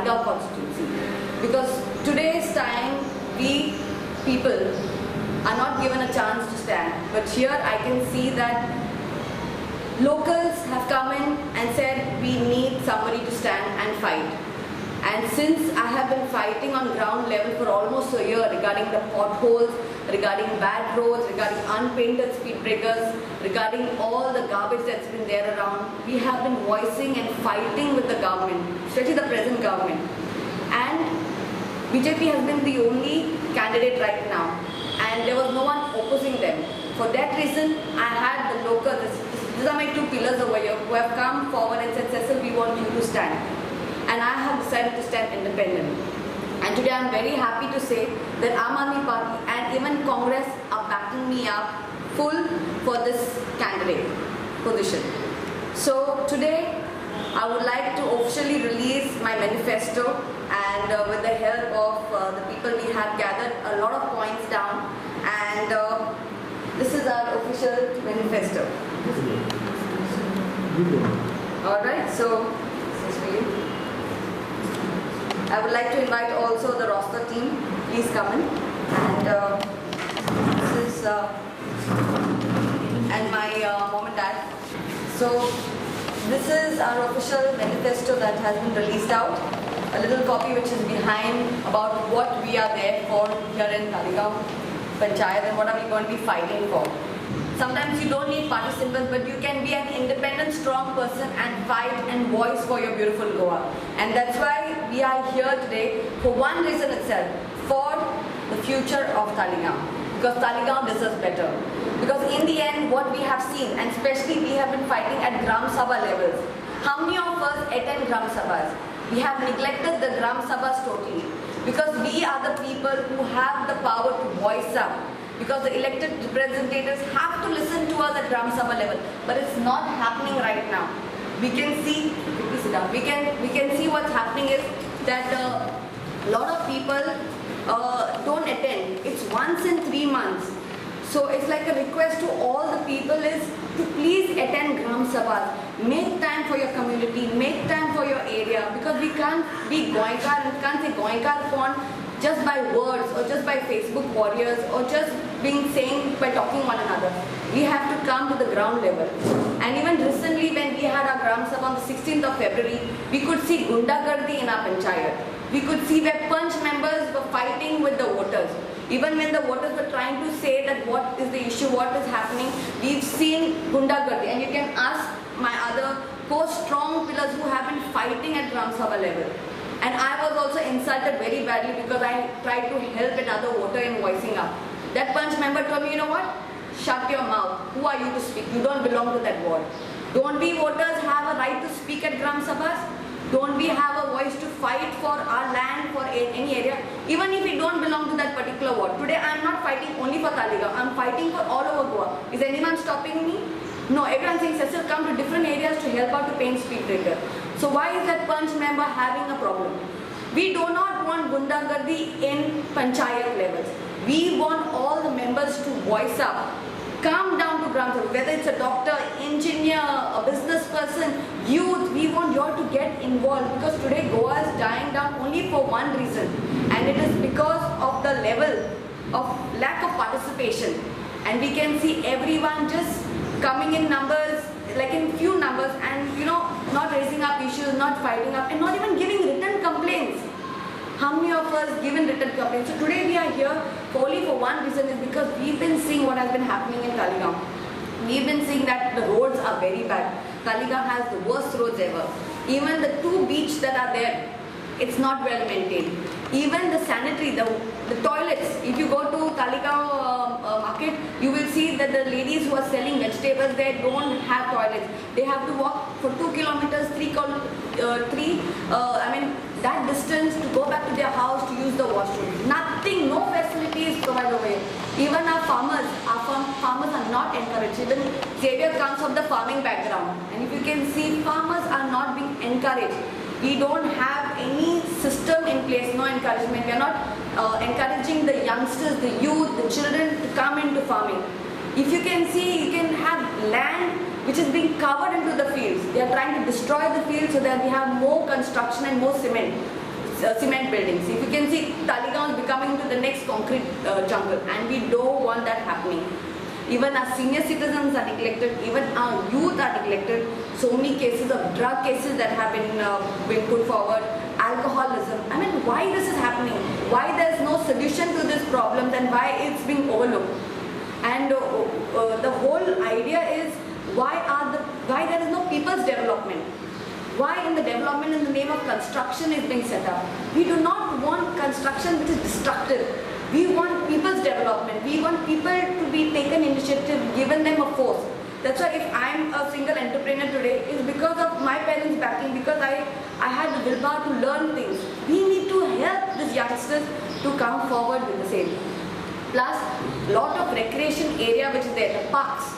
Talegaon constituency. Because today's time, we people are not given a chance to stand. But here I can see that locals have come in and said we need somebody to stand and fight. And since I have been fighting on ground level for almost a year regarding the potholes, regarding bad roads, regarding unpainted speed breakers, regarding all the garbage that's been there around, we have been voicing and fighting with the government, especially the present government. And BJP has been the only candidate right now, and there was no one opposing them. For that reason, I had the locals, these are my two pillars over here, who have come forward and said, Cecil, we want you to stand. And I have decided to stand independent. And today I am very happy to say that Aam Aadmi Party and even Congress are backing me up full for this candidate position. So today I would like to officially release my manifesto, and with the help of the people we have gathered a lot of points down, and this is our official manifesto. Alright, so this is for you. I would like to invite also the roster team. Please come in. And this is and my mom and dad. So this is our official manifesto that has been released out. A little copy which is behind about what we are there for here in Talegaon Panchayat and what are we going to be fighting for. Sometimes you don't need party symbols, but you can be an independent, strong person and fight and voice for your beautiful Goa. And that's why we are here today for one reason itself, for the future of Talegaon. Because Talegaon deserves better. Because in the end, what we have seen, and especially we have been fighting at Gram Sabha levels. How many of us attend Gram Sabhas? We have neglected the Gram Sabhas totally. Because we are the people who have the power to voice up. Because the elected representatives have to listen to us at Gram Sabha level, but it's not happening right now. We can see, we can see what's happening is that a lot of people don't attend. It's once in 3 months. So it's like a request to all the people is to please attend Gram Sabhas. Make time for your community, make time for your area, because we can't be Goinkar, we can't say Goinkar upon just by words or just by Facebook warriors or just being saying by talking one another. We have to come to the ground level. And even recently when we had our Gram Sabha on the 16th of February, we could see Gundagardi in our Panchayat. We could see where Panch members were fighting with the voters. Even when the voters were trying to say that what is the issue, what is happening, we've seen Gundagardi. And you can ask my other strong pillars who have been fighting at Gram Sabha level. And I was also insulted very badly because I tried to help another voter in voicing up. That Panch member told me, you know what? Shut your mouth. Who are you to speak? You don't belong to that ward. Don't we voters have a right to speak at Gram Sabhas? Don't we have a voice to fight for our land, for any area? Even if we don't belong to that particular ward. Today I am not fighting only for Talegaon. I am fighting for all over Goa. Is anyone stopping me? No, everyone saying, Cecil, come to different areas to help out to paint speed breaker. So why is that Panch member having a problem? We do not want Gundagardi in Panchayat levels. We want all the members to voice up. Come down to Gram Sabha, whether it's a doctor, engineer, a business person, youth, we want you all to get involved, because today Goa is dying down only for one reason, and it is because of the level of lack of participation. And we can see everyone just coming in numbers, like in few numbers, and not raising up issues, not fighting up, and not even giving written complaints. How many of us given written complaints? So today we are here only for one reason, is because we've been seeing what has been happening in Talegaon. We've been seeing that the roads are very bad. Talegaon has the worst roads ever. Even the 2 beaches that are there, it's not well maintained. Even the sanitary, the toilets, if you go to Talegaon market, you will see that the ladies who are selling vegetables, they don't have toilets. They have to walk for 2 kilometers, that distance to go back to their house to use the washroom. Nothing, no facilities provided over here. Even our farmers are not encouraged. Even Xavier comes from the farming background. And if you can see, farmers are not being encouraged. We don't have any system in place, no encouragement. We are not encouraging the youngsters, the youth, the children to come into farming. If you can see, you can have land which is being covered into the fields. They are trying to destroy the fields so that we have more construction and more cement. cement buildings. If you can see, Talegaon is becoming to the next concrete jungle, and we don't want that happening. Even our senior citizens are neglected, even our youth are neglected. So many cases of drug cases that have been put forward, alcoholism. I mean, why this is happening? Why there is no solution to this problem, and why it's being overlooked? And the whole idea is why there is no people's development? Why in the development in the name of construction is being set up? We do not want construction which is destructive. We want people's development. We want people to be taken initiative, given them a force. That's why if I'm a single entrepreneur today, it's because of my parents' backing, because I had the willpower to learn things. We need to help these youngsters to come forward with the same. Plus, lot of recreation area which is there, the parks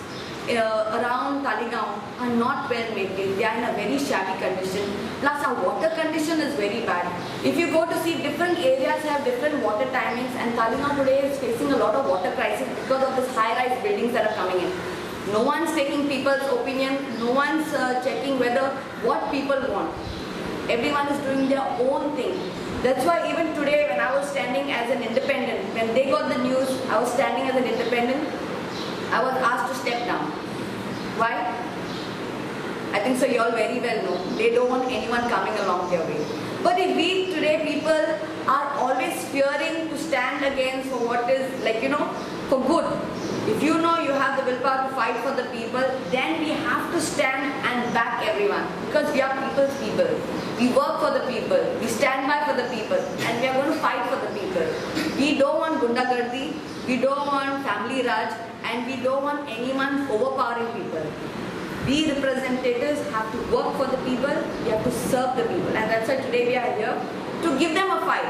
around Talegaon are not well maintained. They are in a very shabby condition. Plus, our water condition is very bad. If you go to see, different areas have different water timings, and Talegaon today is facing a lot of water crisis because of these high-rise buildings that are coming in. No one's taking people's opinion. No one's checking what people want. Everyone is doing their own thing. That's why even today when I was standing as an independent, when they got the news, I was standing as an independent, I was asked to step down. Why? I think so you all very well know. They don't want anyone coming along their way. But if we today people are always fearing to stand against for what is for good. If you know you have the willpower to fight for the people, then we have to stand and back everyone. Because we are people's people. We work for the people. We stand by for the people. And we are going to fight for the people. We don't want gundagardi. We don't want family raj. And we don't want anyone overpowering people. We representatives have to work for the people. We have to serve the people. And that's why today we are here to give them a fight.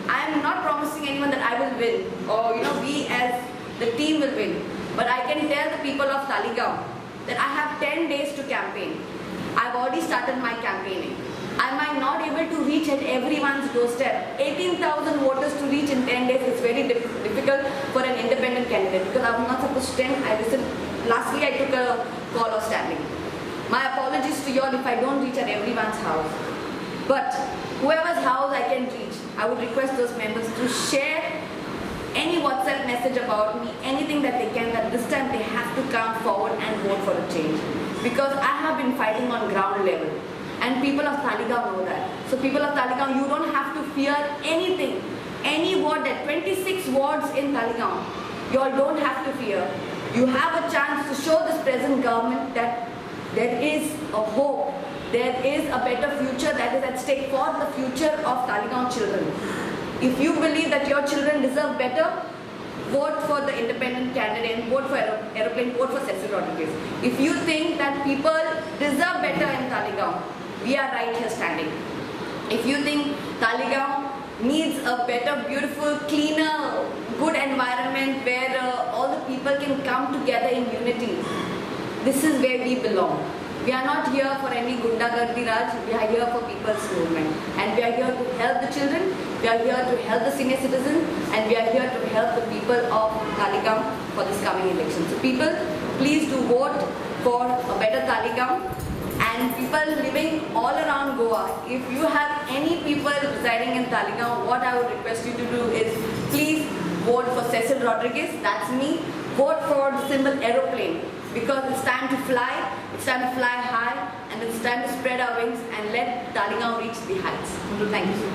I am not promising anyone that I will win. Or we as the team will win. But I can tell the people of Talegaon that I have 10 days to campaign. I've already started my campaigning. I might not able to reach at everyone's doorstep. 18,000 voters to reach in 10 days is very difficult for an independent candidate, because I'm not supposed to stand. Lastly, I took a call of standing. My apologies to you all if I don't reach at everyone's house. But whoever's house I can reach, I would request those members to share any WhatsApp message about me, anything that they can, that this time they have to come forward and vote for a change. Because I have been fighting on ground level. And people of Talegaon know that. So people of Talegaon, you don't have to fear anything. Any ward, that 26 wards in Talegaon, you all don't have to fear. You have a chance to show this present government that there is a hope. There is a better future that is at stake for the future of Talegaon children. If you believe that your children deserve better, vote for the independent candidate, vote for Aeroplane, vote for Cecil Rodriguez. If you think that people deserve better in Talegaon, we are right here standing. If you think Talegaon needs a better, beautiful, cleaner, good environment where all the people can come together in unity, this is where we belong. We are not here for any gundagardi raj, we are here for people's movement. And we are here to help the children, we are here to help the senior citizens, and we are here to help the people of Talegaon for this coming election. So people, please do vote for a better Talegaon. And people living all around Goa, if you have any people residing in Talegaon, what I would request you to do is please vote for Cecil Rodriguez, that's me. Vote for the symbol Aeroplane, because it's time to fly high, and it's time to spread our wings and let Talegaon reach the heights. Thank you.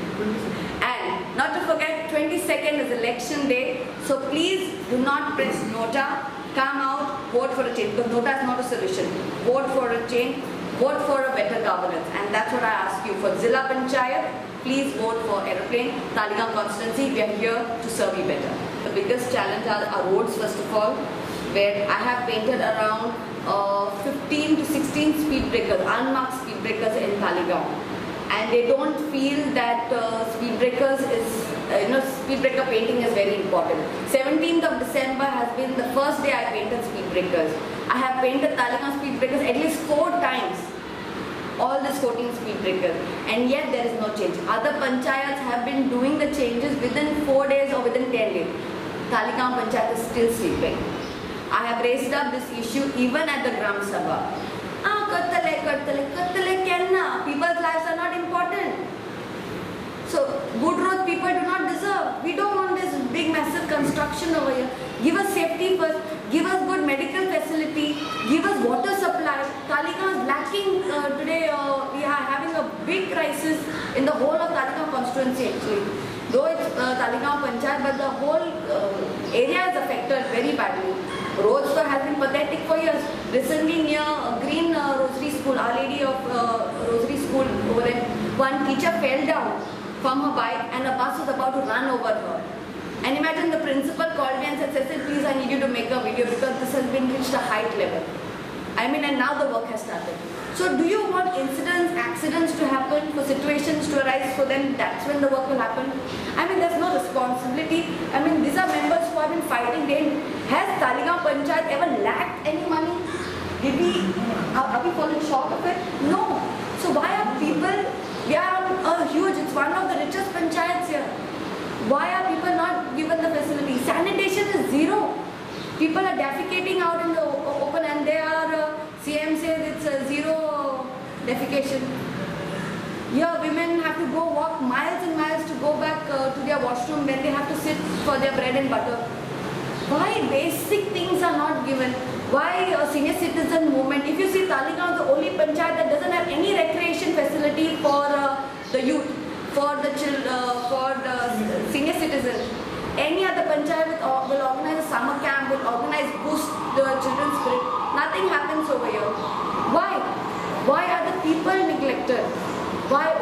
And not to forget, 22nd is election day, so please do not press Nota. Come out, vote for a change, because Nota is not a solution. Vote for a change. Vote for a better governance, and that's what I ask you for Zilla Panchayat. Please vote for Aeroplane, Talegaon constituency. We are here to serve you better. The biggest challenge are our roads, first of all, where I have painted around 15 to 16 speed breakers, unmarked speed breakers in Talegaon, and they don't feel that speed breakers is, speed breaker painting is very important. 17th of December has been the first day I painted speed breakers. I have painted Talegaon speed breakers at least 4 times. All these 14 speed breakers, and yet there is no change. Other panchayats have been doing the changes within 4 days or within 10 days. Talegaon Panchayat is still sleeping. I have raised up this issue even at the Gram Sabha. Kattale, people's lives are not important. So construction over here. Give us safety first, give us good medical facility, give us water supply. Talegaon is lacking today. We are having a big crisis in the whole of Talegaon constituency actually. Though it's Talegaon Panchayat, but the whole area is affected very badly. Roads has been pathetic for years. Recently near Green Rosary School, Our Lady of Rosary School over there, one teacher fell down from her bike and a bus was about to run over her. And imagine the principal called me and said, Cecil, please I need you to make a video because this has been reached a height level. I mean, and now the work has started. So do you want incidents, accidents to happen, for situations to arise, so then that's when the work will happen? I mean, there's no responsibility. I mean, these are members who have been fighting day. Has Talegaon Panchayat ever lacked any money? Are we falling short of it? No. So why are people, we are huge, it's one of the richest panchayats here. Why are people not given the facility? Sanitation is zero. People are defecating out in the open and they are, CM says it's zero defecation. Here women have to go walk miles and miles to go back to their washroom when they have to sit for their bread and butter. Why basic things are not given? Why a senior citizen movement? If you see Talegaon is the only panchayat that doesn't have any recreation facility for the youth, for the senior citizens. Any other panchayat will organize a summer camp, will organize boost the children's spirit. Nothing happens over here. Why? Why are the people neglected? Why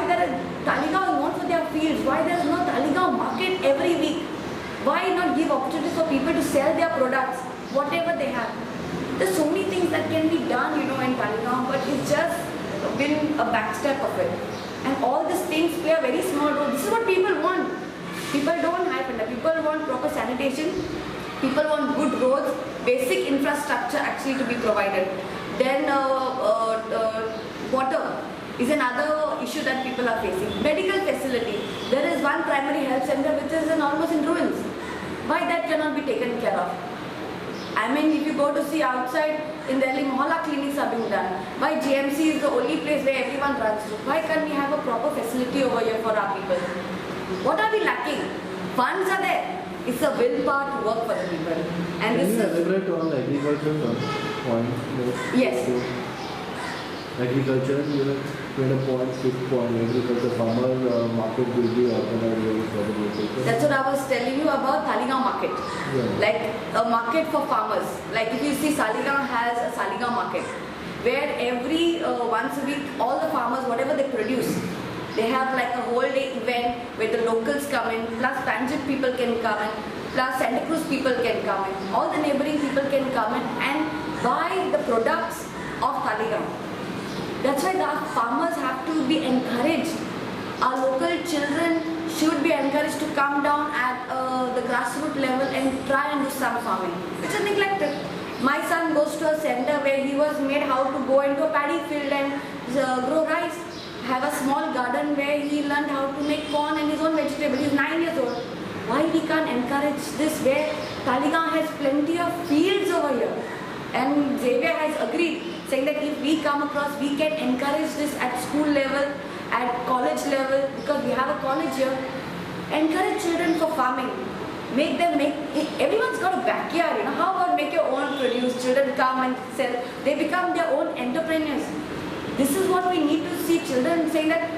there are Talegaon is known for their fields? Why there is no Talegaon market every week? Why not give opportunities for people to sell their products, whatever they have? There's so many things that can be done, in Talegaon, but it's just been a backstep of it. And all these things play a very small role. This is what people want. People don't hype it. People want proper sanitation. People want good roads, basic infrastructure actually to be provided. Then water is another issue that people are facing. Medical facility. There is one primary health center which is almost in ruins. Why that cannot be taken care of? I mean, if you go to see outside in Delhi, Mohalla clinics are being done. Why GMC is the only place where everyone runs to? Why can't we have a proper facility over here for our people? What are we lacking? Funds are there. It's a willpower to work for the people. And can you elaborate on agriculture point? Yes. Agriculture, you have made a point, 6th point. Agriculture, farmer market will be organized for the agriculture. That's what I was telling you about Talegaon market. Yeah. Like a market for farmers. Like if you see Talegaon has a Talegaon market where every once a week all the farmers, whatever they produce, they have like a whole day event where the locals come in, plus Panjim people can come in, plus Santa Cruz people can come in, all the neighboring people can come in and buy the products of Talegaon. That's why the farmers have to be encouraged. Our local children should be encouraged to come down at the grassroots level and try and do some farming, which is neglected. My son goes to a center where he was made how to go into a paddy field and grow rice. Have a small garden where he learned how to make corn and his own vegetable. He's 9 years old. Why we can't encourage this where Talegaon has plenty of fields over here? And Xavier has agreed, saying that if we come across, we can encourage this at school level, at college level, because we have a college here. Encourage children for farming. Make them everyone's got a backyard, How about make your own produce? Children come and sell. They become their own entrepreneurs. This is what we need to see children saying that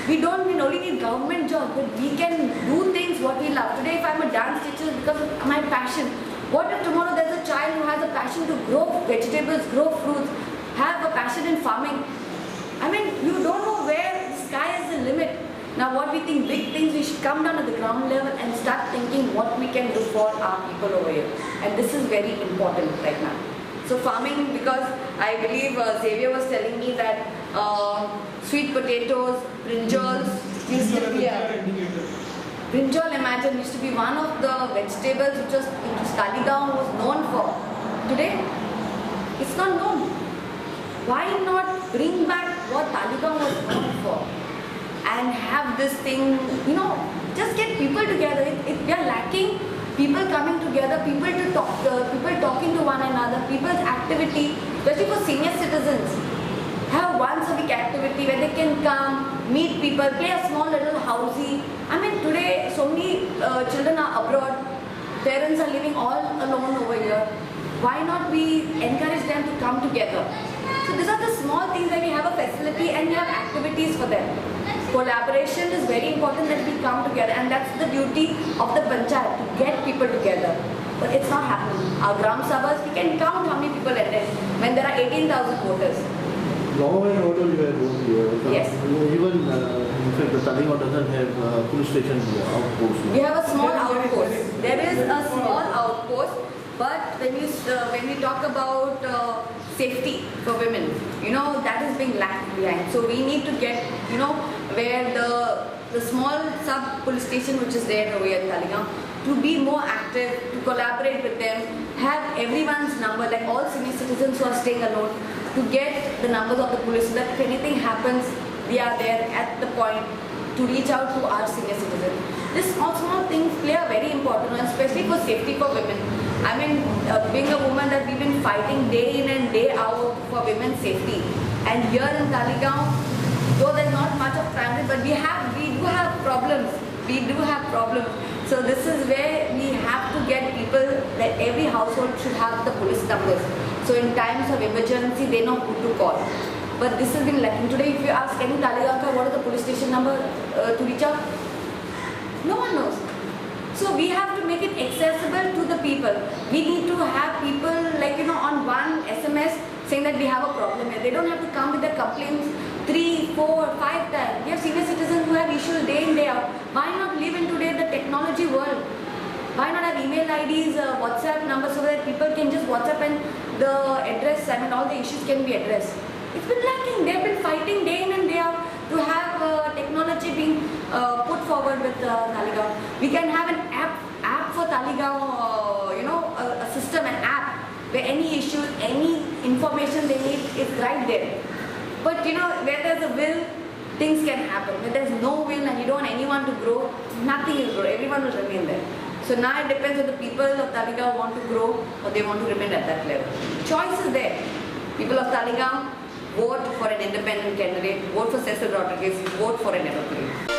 we don't only need government jobs, but we can do things what we love. Today if I'm a dance teacher because of my passion, what if tomorrow there's a child who has a passion to grow vegetables, grow fruits, have a passion in farming? I mean, you don't know where the sky is the limit. Now what we think big things, we should come down to the ground level and start thinking what we can do for our people over here. And this is very important right now. So farming, because I believe Xavier was telling me that sweet potatoes, brinjals used to be brinjal, imagine, used to be one of the vegetables which Talegaon was known for. Today, it's not known. Why not bring back what Talegaon was known for and have this thing, just get people together. We are lacking people coming together, people to talk, people talking to one another, people's activity, especially for senior citizens. have once a week activity where they can come, meet people, play a small little housey. I mean, today so many children are abroad, parents are living all alone over here. Why not we encourage them to come together? So these are the small things that we have a facility and we have activities for them. Collaboration is very important that we come together, and that's the duty of the panchayat, to get people together. But it's not happening. Our Gram Sabhas, we can count how many people attend when there are 18,000 voters. Government order you have moved here. Yes. Even in fact, the Taliban doesn't have police station outpost. We have a small outpost. There is a small outpost, but when we talk about safety for women, that is being lagged behind. So we need to get, where the small sub police station which is there over here in Taligaon, to be more active, to collaborate with them, have everyone's number, like all senior citizens who are staying alone, to get the numbers of the police so that if anything happens, we are there at the point to reach out to our senior citizens. These small things play a very important role, especially for safety for women. I mean, being a woman, that we've been fighting day in and day out for women's safety. And here in Taligaon, though there's not much of crime, but we do have problems. We do have problems. So this is where we have to get people, that every household should have the police numbers. So in times of emergency, they know who to call. But this has been lacking. Today, if you ask any Taligaonka what is the police station number to reach out, no one knows. So we have to make it accessible to the people. We need to have people on one SMS saying that we have a problem here. They don't have to come with their complaints 3, 4, 5 times. We have senior citizens who have issues day in, day out. Why not live in today the technology world? Why not have email IDs, WhatsApp numbers, so that people can just WhatsApp and the address, all the issues can be addressed. It's been lacking. They've been fighting day in and day out to have technology being put forward with Taligaon. We can have an app for Taligaon, a system, an app where any issues, any information they need is right there. But where there's a will, things can happen. When there's no will and you don't want anyone to grow, nothing will grow. Everyone will remain there. So now it depends on the people of Taligaon want to grow or they want to remain at that level. Choice is there. People of Taligaon, vote for an independent candidate, vote for Cecil Rodriguez, vote for an evergreen.